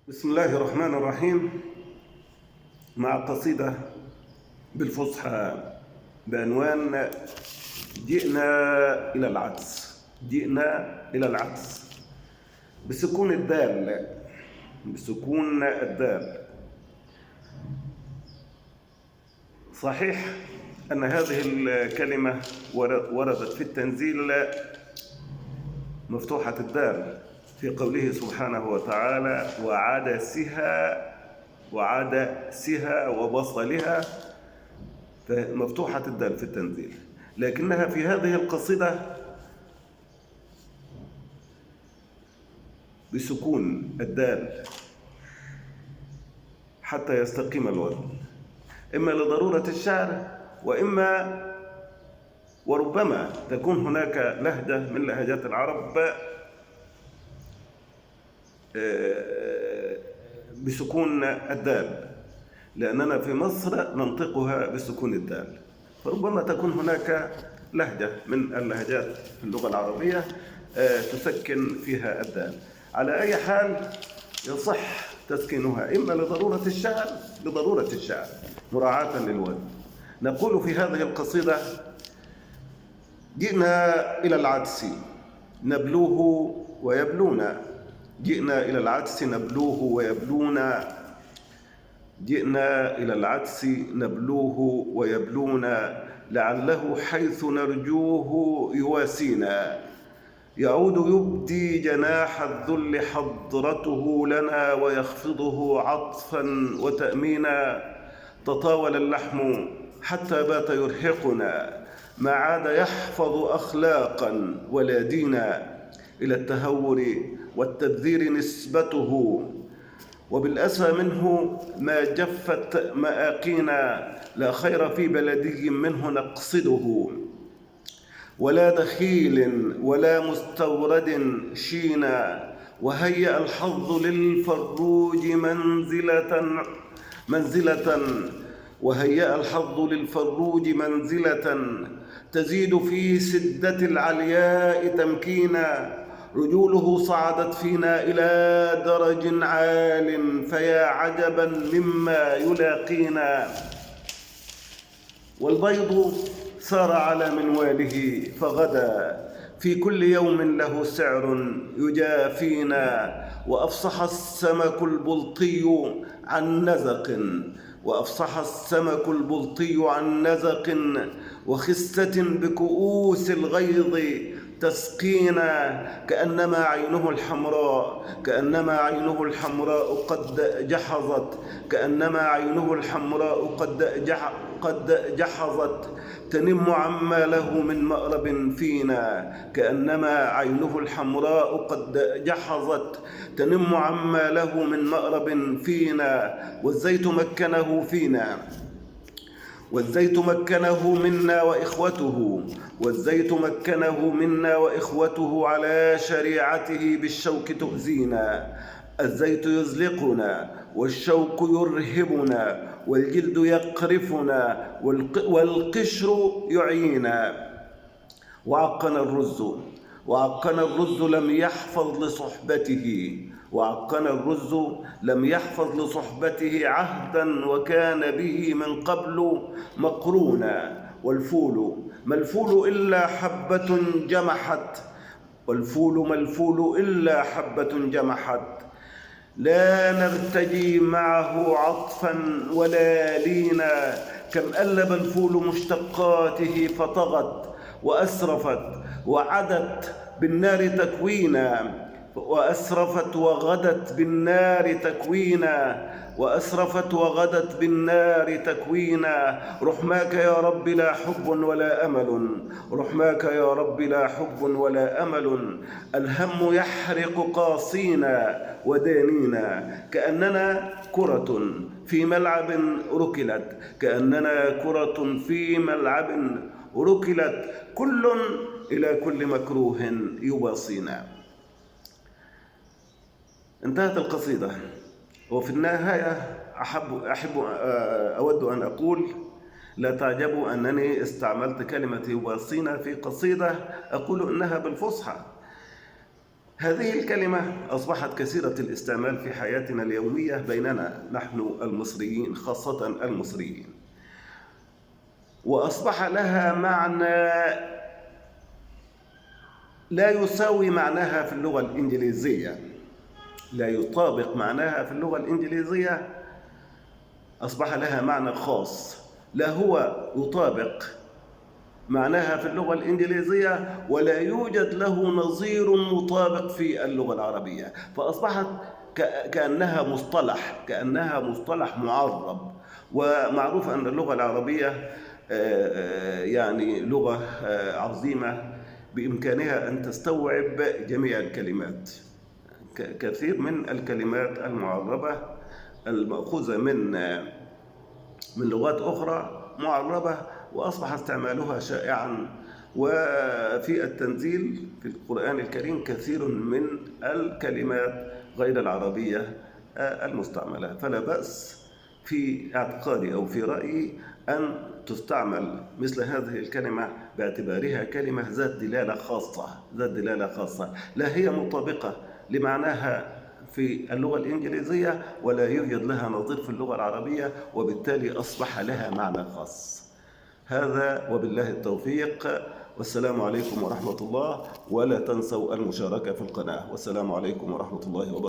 بسم الله الرحمن الرحيم. مع قصيدة بالفصحى بعنوان جئنا إلى العدس. جئنا إلى العدس بسكون الدال. بسكون الدال. صحيح أن هذه الكلمة وردت في التنزيل مفتوحة الدال في قوله سبحانه وتعالى وعدسها وبصلها، مفتوحة الدال في التنزيل، لكنها في هذه القصيدة بسكون الدال حتى يستقيم الوزن، إما لضرورة الشعر وإما وربما تكون هناك لهجة من لهجات العرب بسكون الدال، لأننا في مصر ننطقها بسكون الدال، فربما تكون هناك لهجة من اللهجات في اللغة العربية تسكن فيها الدال. على أي حال يصح تسكينها إما لضرورة الشعر مراعاة للوزن. نقول في هذه القصيدة: جئنا إلى العدس نبلوه ويبلونا. جئنا إلى العدس نبلوه ويبلونا. جئنا إلى العدس نبلوه ويبلونا، لعله حيث نرجوه يواسينا. يعود يبدي جناح الذل حضرته لنا ويخفضه عطفا وتأمينا. تطاول اللحم حتى بات يرهقنا، ما عاد يحفظ أخلاقا ولا دينا. إلى التهور والتبذير نسبته، وبالأسى منه ما جفت مآقينا. لا خير في بلدي منه نقصده، ولا دخيل ولا مستورد شينا. وهيأ الحظ للفروج منزلة تزيد في سدة العلياء تمكينا. رجوله صعدت فينا إلى درج عال، فيا عجبا مما يلاقينا. والبيض سار على منواله فغدا، في كل يوم له سعر يجافينا. وأفصح السمك البلطي عن نزق وخسة بكؤوس الغيظ تسقينا. كأنما عينه الحمراء قد جحظت تنم عما له من مأرب فينا. كأنما عينه الحمراء قد جحظت تنم عما له من مأرب فينا. والزيت مكنه منا وإخوته على شريعته بالشوك تؤذينا. الزيت يزلقنا والشوك يرهبنا، والجلد يقرفنا والقشر يعينا. وعقنا الرز لم يحفظ لصحبته عهدا، وكان به من قبل مقرونا. والفول ما الفول إلا حبة جمحت، لا نرتجي معه عطفا ولا لينا. كم ألب الفول مشتقاته فطغت وأسرفت وعدت بالنار تكوينا. رحماك يا رب لا حب ولا أمل. الهم يحرق قاصينا ودانينا. كأننا كرة في ملعب ركلت كل إلى كل مكروه يباصينا. انتهت القصيدة، وفي النهاية أود أن أقول: لا تعجبوا أنني استعملت كلمة يباصينا في قصيدة أقول إنها بالفصحى. هذه الكلمة أصبحت كثيرة الاستعمال في حياتنا اليومية بيننا نحن المصريين، خاصة المصريين، وأصبح لها معنى لا يساوي معناها في اللغة الإنجليزية، لا يطابق معناها في اللغة الإنجليزية. أصبح لها معنى خاص لا هو يطابق معناها في اللغة الإنجليزية ولا يوجد له نظير مطابق في اللغة العربية، فأصبحت كأنها مصطلح معرب. ومعروف أن اللغة العربية يعني لغة عظيمة بإمكانها أن تستوعب جميع الكلمات. كثير من الكلمات المعربة المأخوذة من لغات أخرى معربة، وأصبح استعمالها شائعا. وفي التنزيل في القرآن الكريم كثير من الكلمات غير العربية المستعملة، فلا بأس في اعتقادي أو في رأيي أن تستعمل مثل هذه الكلمة باعتبارها كلمة ذات دلالة خاصة، لا هي مطابقة لمعناها في اللغة الإنجليزية ولا يوجد لها نظير في اللغة العربية، وبالتالي أصبح لها معنى خاص. هذا وبالله التوفيق، والسلام عليكم ورحمة الله. ولا تنسوا المشاركة في القناة، والسلام عليكم ورحمة الله وبركاته.